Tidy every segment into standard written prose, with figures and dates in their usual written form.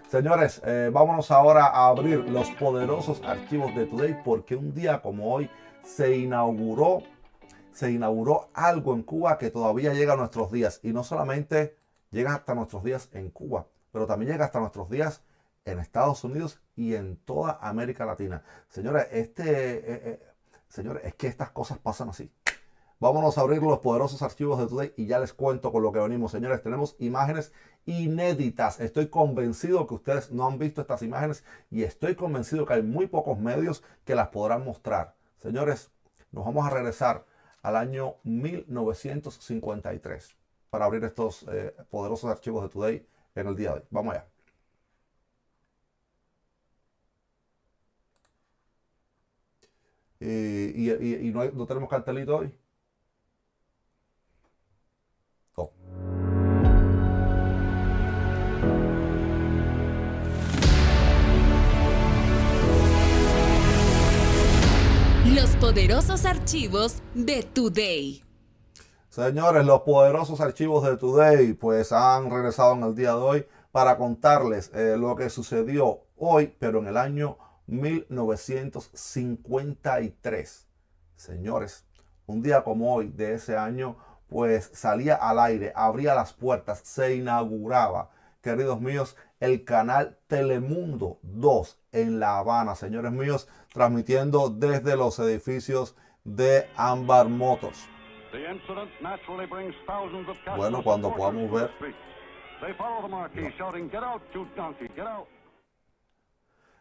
Señores, vámonos ahora a abrir los poderosos archivos de Today porque un día como hoy se inauguró, algo en Cuba que todavía llega a nuestros días y no solamente llega hasta nuestros días en Cuba, pero también llega hasta nuestros días en Estados Unidos y en toda América Latina. Señores, señores, es que estas cosas pasan así. Vámonos a abrir los poderosos archivos de Today y ya les cuento con lo que venimos. Señores, tenemos imágenes inéditas. Estoy convencido que ustedes no han visto estas imágenes y estoy convencido que hay muy pocos medios que las podrán mostrar. Señores, nos vamos a regresar al año 1953 para abrir estos poderosos archivos de Today en el día de hoy. Vamos allá. Y no tenemos cartelito hoy. Oh. Los poderosos archivos de Today. Señores, los poderosos archivos de Today pues han regresado en el día de hoy para contarles lo que sucedió hoy, pero en el año 1953. Señores, un día como hoy de ese año pues salía al aire, abría las puertas, se inauguraba, queridos míos, el canal Telemundo 2 en La Habana, señores míos, transmitiendo desde los edificios de Ámbar Motors. Bueno, cuando podamos ver.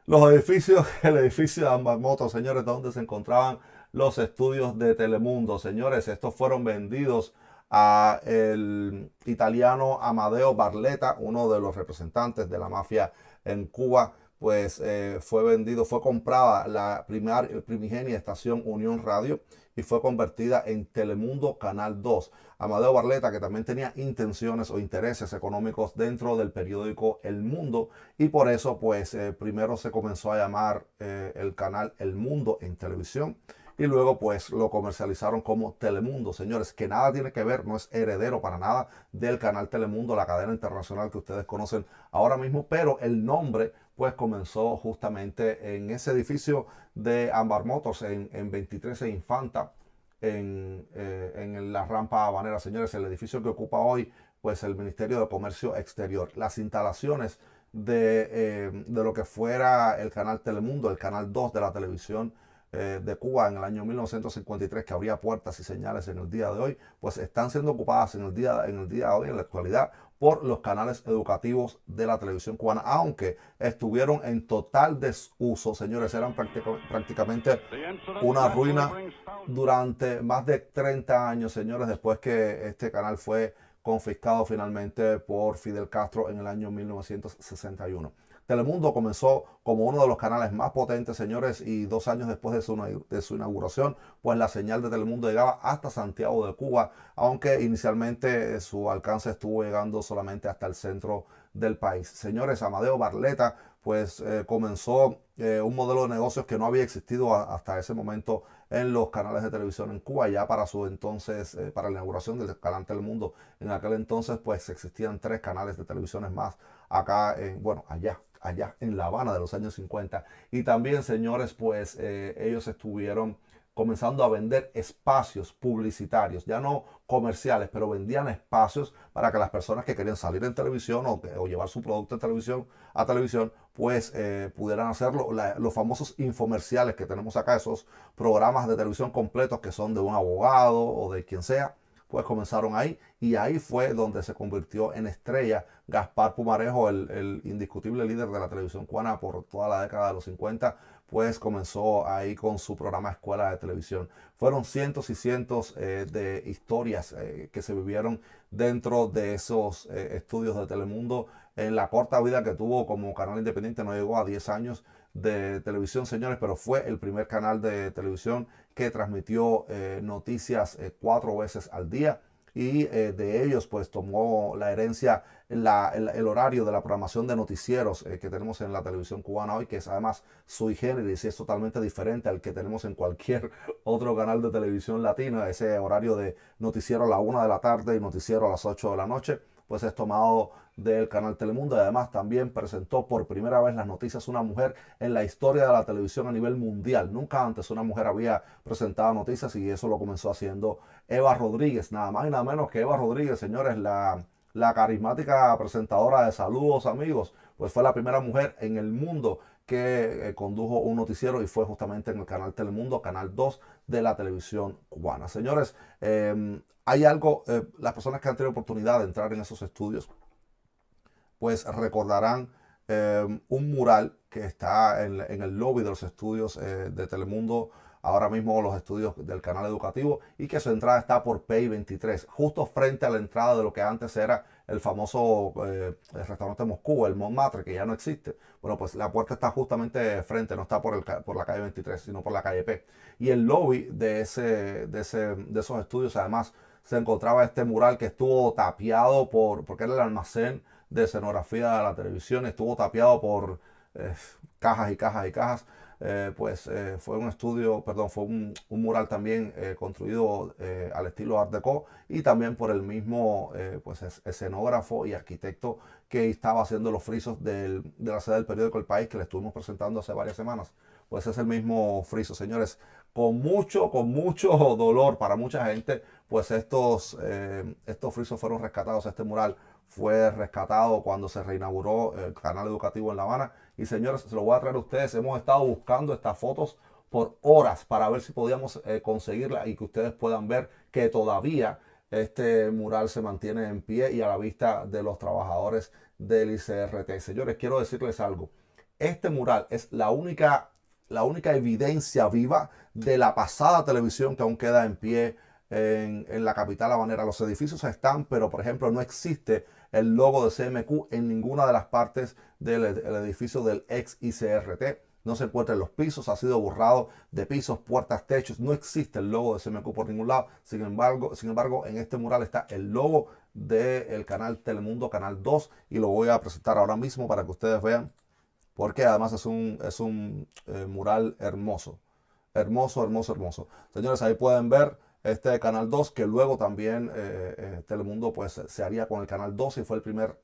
Los edificios, el edificio de Ámbar Motors, señores, donde se encontraban los estudios de Telemundo. Señores, estos fueron vendidos a el italiano Amadeo Barletta, uno de los representantes de la mafia en Cuba. Pues fue comprada la primigenia estación Unión Radio y fue convertida en Telemundo Canal 2. Amadeo Barletta, que también tenía intenciones o intereses económicos dentro del periódico El Mundo, y por eso pues primero se comenzó a llamar el canal El Mundo en televisión y luego pues lo comercializaron como Telemundo, señores, que nada tiene que ver, no es heredero para nada del canal Telemundo, la cadena internacional que ustedes conocen ahora mismo, pero el nombre pues comenzó justamente en ese edificio de Ámbar Motors en 23 e Infanta, en la rampa habanera, señores, el edificio que ocupa hoy pues el Ministerio de Comercio Exterior. Las instalaciones de lo que fuera el canal Telemundo, el canal 2 de la televisión de Cuba en el año 1953, que abría puertas y señales en el día de hoy, pues están siendo ocupadas en el día de hoy, en la actualidad, por los canales educativos de la televisión cubana, aunque estuvieron en total desuso, señores, eran prácticamente una ruina durante más de 30 años, señores, después que este canal fue confiscado finalmente por Fidel Castro en el año 1961. Telemundo comenzó como uno de los canales más potentes, señores, y 2 años después de su inauguración, pues la señal de Telemundo llegaba hasta Santiago de Cuba, aunque inicialmente su alcance estuvo llegando solamente hasta el centro del país. Señores, Amadeo Barletta pues comenzó un modelo de negocios que no había existido hasta ese momento en los canales de televisión en Cuba. Ya para su entonces, para la inauguración del canal Telemundo, en aquel entonces pues existían 3 canales de televisiones más acá, allá en La Habana de los años 50. Y también, señores, pues ellos estuvieron comenzando a vender espacios publicitarios, ya no comerciales, pero vendían espacios para que las personas que querían salir en televisión o llevar su producto de televisión a televisión, pues pudieran hacerlo. Los famosos infomerciales que tenemos acá, esos programas de televisión completos que son de un abogado o de quien sea, pues comenzaron ahí, y ahí fue donde se convirtió en estrella Gaspar Pumarejo, el indiscutible líder de la televisión cubana por toda la década de los 50, pues comenzó ahí con su programa Escuela de Televisión. Fueron cientos y cientos de historias que se vivieron dentro de esos estudios de Telemundo. En la corta vida que tuvo como canal independiente, no llegó a 10 años de televisión, señores, pero fue el primer canal de televisión que transmitió noticias 4 veces al día. y de ellos pues tomó la herencia el horario de la programación de noticieros que tenemos en la televisión cubana hoy, que es además sui generis y es totalmente diferente al que tenemos en cualquier otro canal de televisión latina. Ese horario de noticiero a la 1 de la tarde y noticiero a las 8 de la noche, pues es tomado del canal Telemundo. Y además también presentó por primera vez las noticias una mujer en la historia de la televisión a nivel mundial. Nunca antes una mujer había presentado noticias y eso lo comenzó haciendo Eva Rodríguez, nada más y nada menos que Eva Rodríguez, señores, la carismática presentadora de Saludos Amigos, pues fue la primera mujer en el mundo que condujo un noticiero y fue justamente en el canal Telemundo, canal 2 de la televisión cubana. Señores, hay algo, las personas que han tenido oportunidad de entrar en esos estudios, pues recordarán un mural que está en el lobby de los estudios de Telemundo, ahora mismo los estudios del canal educativo, y que su entrada está por PEI 23, justo frente a la entrada de lo que antes era el famoso el restaurante Moscú, el Montmartre, que ya no existe. Bueno, pues la puerta está justamente frente, no está por la calle 23, sino por la calle P. Y el lobby de esos estudios, además, se encontraba este mural que estuvo tapiado porque era el almacén de escenografía de la televisión, estuvo tapiado por cajas y cajas y cajas. Fue un estudio, perdón, fue un mural también construido al estilo Art Deco y también por el mismo escenógrafo y arquitecto que estaba haciendo los frisos de la sede del periódico El País, que le estuvimos presentando hace varias semanas. Pues es el mismo friso, señores, con mucho dolor para mucha gente, pues estos frisos fueron rescatados. Este mural fue rescatado cuando se reinauguró el canal educativo en La Habana. Y señores, se lo voy a traer a ustedes. Hemos estado buscando estas fotos por horas para ver si podíamos conseguirla y que ustedes puedan ver que todavía este mural se mantiene en pie y a la vista de los trabajadores del ICRT. Señores, quiero decirles algo. Este mural es la única evidencia viva de la pasada televisión que aún queda en pie en la capital habanera. Los edificios están, pero por ejemplo no existe el logo de CMQ en ninguna de las partes del edificio del ex ICRT. No se encuentra en los pisos, ha sido borrado de pisos, puertas, techos. No existe el logo de CMQ por ningún lado. Sin embargo, en este mural está el logo del canal Telemundo, canal 2, y lo voy a presentar ahora mismo para que ustedes vean, porque además es un mural hermoso. Hermoso, hermoso, hermoso. Señores, ahí pueden ver este canal 2, que luego también Telemundo pues se haría con el canal 2 y fue el primer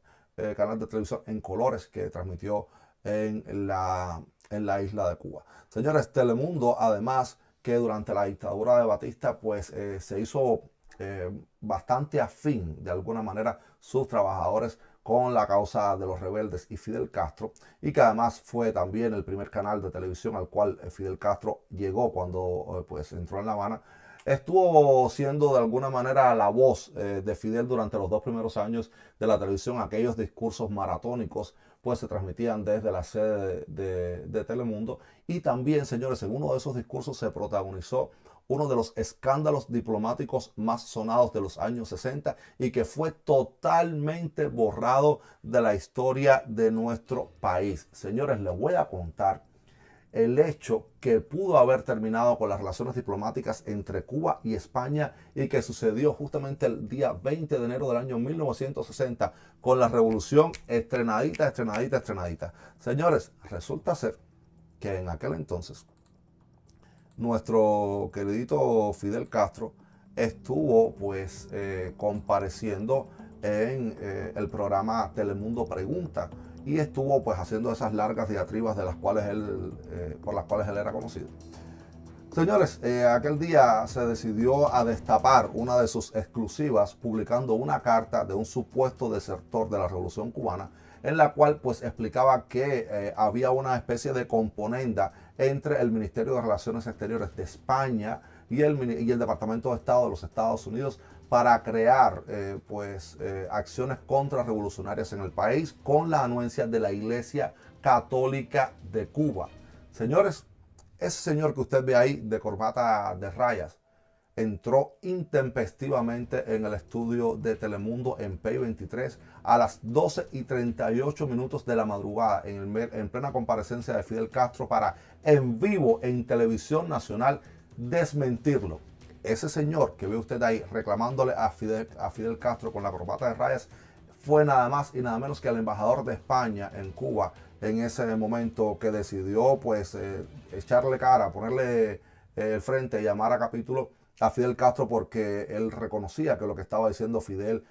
canal de televisión en colores que transmitió en la isla de Cuba. Señores, Telemundo, además que durante la dictadura de Batista pues se hizo bastante afín de alguna manera sus trabajadores con la causa de los rebeldes y Fidel Castro, y que además fue también el primer canal de televisión al cual Fidel Castro llegó cuando pues entró en La Habana. Estuvo siendo de alguna manera la voz de Fidel durante los 2 primeros años de la televisión. Aquellos discursos maratónicos pues se transmitían desde la sede de Telemundo. Y también, señores, en uno de esos discursos se protagonizó uno de los escándalos diplomáticos más sonados de los años 60 y que fue totalmente borrado de la historia de nuestro país. Señores, les voy a contar el hecho que pudo haber terminado con las relaciones diplomáticas entre Cuba y España y que sucedió justamente el día 20 de enero del año 1960 con la revolución estrenadita. Señores, resulta ser que en aquel entonces nuestro queridito Fidel Castro estuvo pues compareciendo en el programa Telemundo Pregunta y estuvo pues haciendo esas largas diatribas por las cuales él era conocido. Señores, aquel día se decidió a destapar una de sus exclusivas publicando una carta de un supuesto desertor de la Revolución Cubana en la cual pues explicaba que había una especie de componenda entre el Ministerio de Relaciones Exteriores de España y el Departamento de Estado de los Estados Unidos para crear acciones contrarrevolucionarias en el país con la anuencia de la Iglesia Católica de Cuba. Señores, ese señor que usted ve ahí de corbata de rayas entró intempestivamente en el estudio de Telemundo en PEI 23 a las 12:38 de la madrugada en plena comparecencia de Fidel Castro para en vivo en televisión nacional desmentirlo. ese señor que ve usted ahí reclamándole a Fidel Castro con la corbata de rayas fue nada más y nada menos que el embajador de España en Cuba en ese momento, que decidió pues echarle cara, ponerle el frente y llamar a capítulo a Fidel Castro, porque él reconocía que lo que estaba diciendo Fidel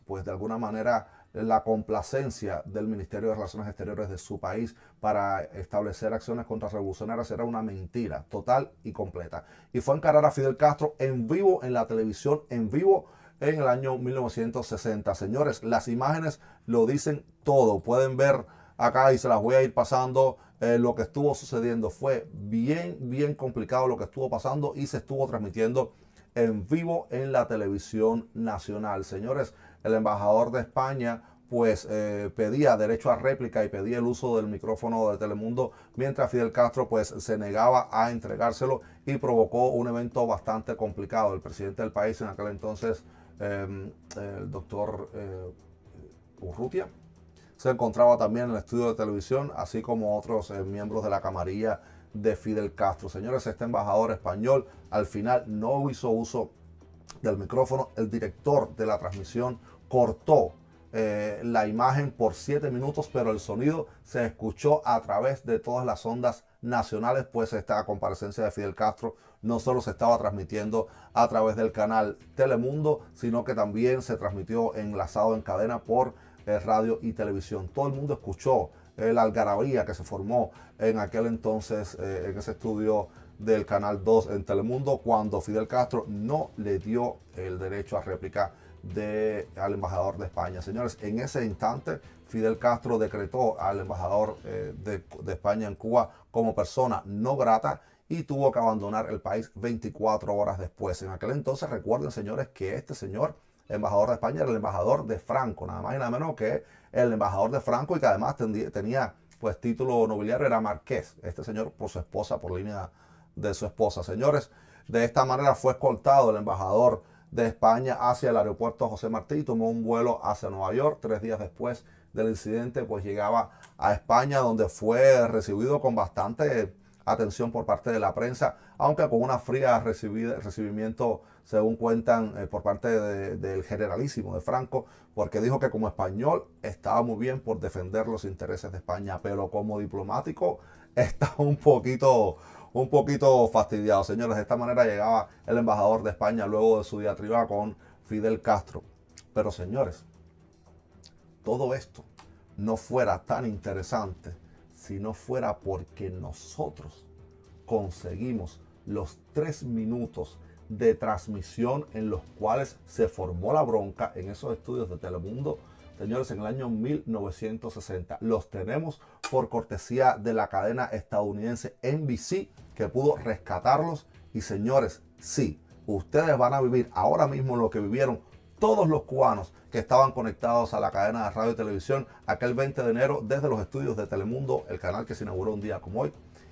pues de alguna manera la complacencia del Ministerio de Relaciones Exteriores de su país para establecer acciones contrarrevolucionarias era una mentira total y completa. Y fue a encarar a Fidel Castro en vivo en la televisión, en vivo en el año 1960. Señores, las imágenes lo dicen todo. Pueden ver acá y se las voy a ir pasando. Lo que estuvo sucediendo fue bien complicado lo que estuvo pasando y se estuvo transmitiendo en vivo en la televisión nacional. Señores, el embajador de España pues pedía derecho a réplica y pedía el uso del micrófono de Telemundo, mientras Fidel Castro pues se negaba a entregárselo y provocó un evento bastante complicado. El presidente del país en aquel entonces, el doctor Urrutia, se encontraba también en el estudio de televisión, así como otros miembros de la camarilla de Fidel Castro. Señores, este embajador español al final no hizo uso del micrófono. El director de la transmisión cortó la imagen por 7 minutos, pero el sonido se escuchó a través de todas las ondas nacionales, pues esta comparecencia de Fidel Castro no solo se estaba transmitiendo a través del canal Telemundo, sino que también se transmitió enlazado en cadena por radio y televisión. Todo el mundo escuchó la algarabía que se formó en aquel entonces en ese estudio del Canal 2 en Telemundo, cuando Fidel Castro no le dio el derecho a réplica al embajador de España. Señores, en ese instante Fidel Castro decretó al embajador de España en Cuba como persona no grata y tuvo que abandonar el país 24 horas después. En aquel entonces, recuerden, señores, que este señor, embajador de España, era el embajador de Franco, nada más y nada menos que el embajador de Franco, y que además tenía pues título nobiliario, era marqués, este señor por su esposa, por línea de su esposa. Señores, de esta manera fue escoltado el embajador de España hacia el aeropuerto José Martí, tomó un vuelo hacia Nueva York. 3 días después del incidente pues llegaba a España, donde fue recibido con bastante atención por parte de la prensa, aunque con una fría recibimiento, según cuentan, por parte del generalísimo de Franco, porque dijo que como español estaba muy bien por defender los intereses de España, pero como diplomático está un poquito fastidiado. Señores, de esta manera llegaba el embajador de España luego de su diatriba con Fidel Castro. Pero señores, todo esto no fuera tan interesante si no fuera porque nosotros conseguimos los 3 minutos de transmisión en los cuales se formó la bronca en esos estudios de Telemundo, señores, en el año 1960. Los tenemos por cortesía de la cadena estadounidense NBC, que pudo rescatarlos. Y señores, sí, ustedes van a vivir ahora mismo lo que vivieron todos los cubanos que estaban conectados a la cadena de radio y televisión aquel 20 de enero desde los estudios de Telemundo, el canal que se inauguró un día como hoy,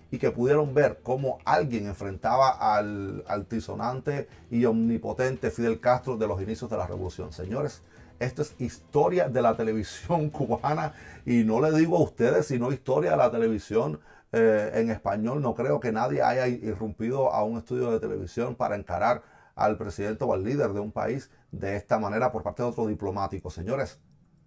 y que pudieron ver cómo alguien enfrentaba al altisonante y omnipotente Fidel Castro de los inicios de la revolución. Señores, esto es historia de la televisión cubana, y no le digo a ustedes, sino historia de la televisión en español. No creo que nadie haya irrumpido a un estudio de televisión para encarar al presidente o al líder de un país de esta manera por parte de otro diplomático. Señores,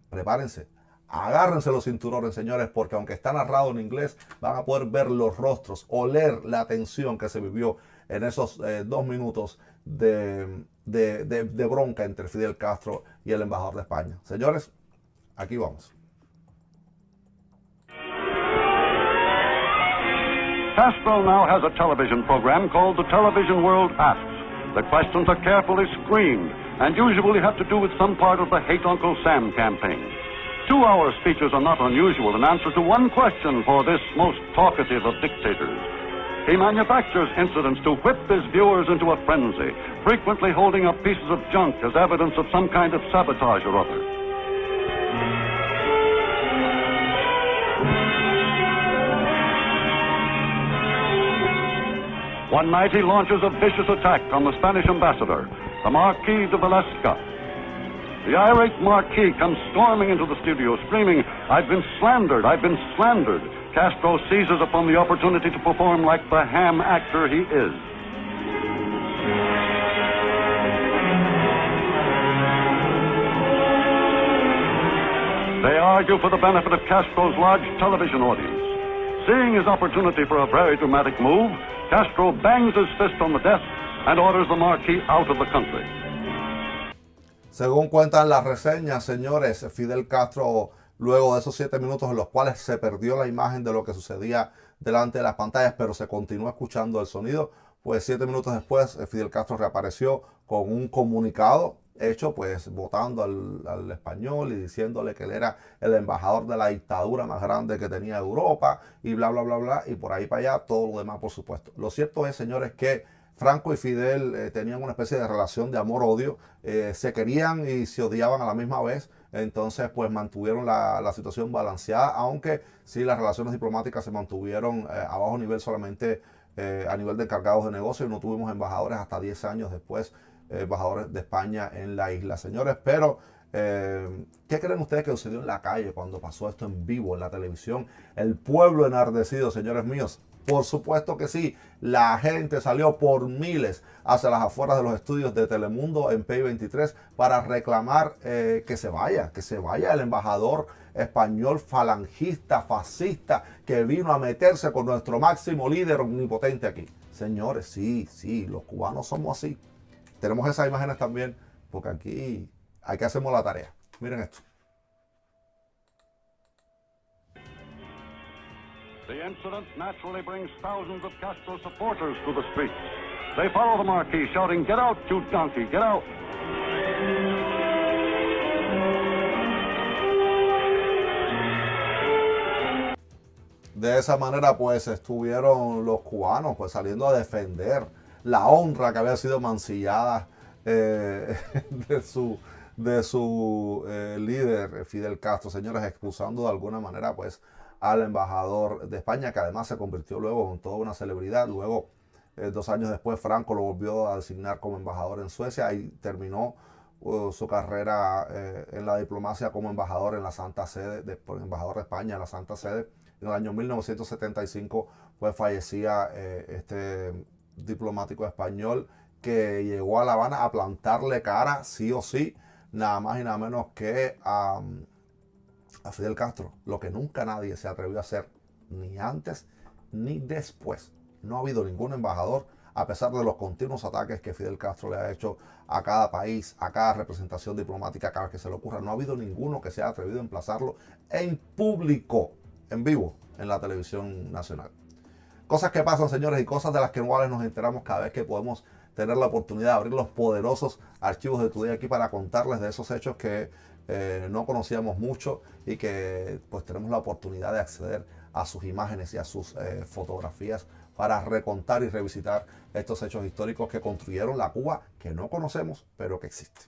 prepárense, agárrense los cinturones, señores, porque aunque está narrado en inglés, van a poder ver los rostros, oler la tensión que se vivió en esos 2 minutos de bronca entre Fidel Castro y el embajador de España. Señores, aquí vamos. Castro now has a television program called The Television World Asks. The questions are carefully screened and usually have to do with some part of the Hate Uncle Sam campaign. 2-hour speeches are not unusual in answer to one question for this most talkative of dictators. He manufactures incidents to whip his viewers into a frenzy, frequently holding up pieces of junk as evidence of some kind of sabotage or other. One night he launches a vicious attack on the Spanish ambassador, the Marquis de Velasca. The irate Marquis comes storming into the studio, screaming, "I've been slandered, I've been slandered." Castro seizes upon the opportunity to perform like the ham actor he is. They argue for the benefit of Castro's large television audience. Seeing his opportunity for a very dramatic move, Castro bangs his fist on the desk and orders the Marquis out of the country. Según cuentan las reseñas, señores, Fidel Castro, luego de esos 7 minutos en los cuales se perdió la imagen de lo que sucedía delante de las pantallas, pero se continuó escuchando el sonido, pues 7 minutos después Fidel Castro reapareció con un comunicado hecho pues votando al español y diciéndole que él era el embajador de la dictadura más grande que tenía Europa y bla, bla, bla, bla, y por ahí para allá todo lo demás, por supuesto. Lo cierto es, señores, que Franco y Fidel tenían una especie de relación de amor-odio, se querían y se odiaban a la misma vez, entonces pues mantuvieron la situación balanceada, aunque sí las relaciones diplomáticas se mantuvieron a bajo nivel solamente a nivel de encargados de negocio, y no tuvimos embajadores hasta 10 años después, embajadores de España en la isla, señores. Pero ¿qué creen ustedes que sucedió en la calle cuando pasó esto en vivo en la televisión? El pueblo enardecido, señores míos. Por supuesto que sí, la gente salió por miles hacia las afueras de los estudios de Telemundo en Pay 23 para reclamar que se vaya el embajador español falangista, fascista, que vino a meterse con nuestro máximo líder omnipotente aquí. Señores, sí, los cubanos somos así. Tenemos esas imágenes también, porque aquí hacemos la tarea. Miren esto. The incident naturally brings thousands of Castro supporters to the streets. They follow the Marquis, shouting, "Get out, you donkey, get out!" De esa manera pues estuvieron los cubanos pues saliendo a defender la honra que había sido mancillada de su líder Fidel Castro, señores, expulsando de alguna manera pues al embajador de España, que además se convirtió luego en toda una celebridad. Luego 2 años después Franco lo volvió a designar como embajador en Suecia y terminó su carrera en la diplomacia como embajador en la Santa Sede, embajador de España en la Santa Sede. En el año 1975 pues fallecía este diplomático español que llegó a La Habana a plantarle cara sí o sí, nada más y nada menos que a Fidel Castro, lo que nunca nadie se atrevió a hacer, ni antes ni después. No ha habido ningún embajador, a pesar de los continuos ataques que Fidel Castro le ha hecho a cada país, a cada representación diplomática, cada vez que se le ocurra, no ha habido ninguno que se haya atrevido a emplazarlo en público, en vivo, en la televisión nacional. Cosas que pasan, señores, y cosas de las que iguales nos enteramos cada vez que podemos tener la oportunidad de abrir los poderosos archivos de Today aquí para contarles de esos hechos que no conocíamos mucho y que pues tenemos la oportunidad de acceder a sus imágenes y a sus fotografías para recontar y revisitar estos hechos históricos que construyeron la Cuba que no conocemos, pero que existe.